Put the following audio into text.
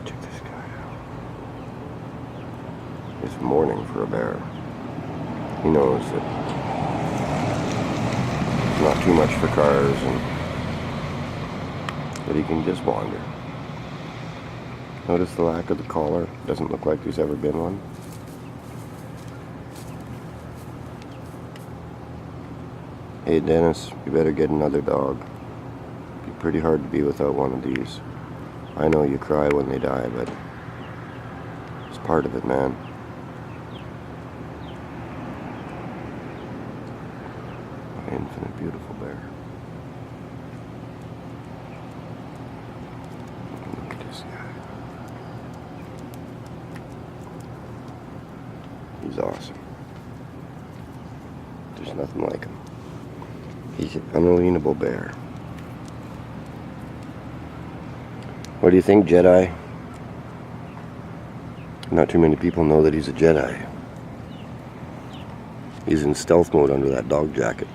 Check this guy out. It's morning for a bear. He knows that it's not too much for cars and that he can just wander. Notice the lack of the collar. Doesn't look like there's ever been one. Hey Dennis, you better get another dog. It'd be pretty hard to be without one of these. I know you cry when they die, but it's part of it, man. My infinite beautiful bear. Look at this guy. He's awesome. There's nothing like him. He's an unalienable bear. What do you think, Jedi? Not too many people know that he's a Jedi. He's in stealth mode under that dog jacket.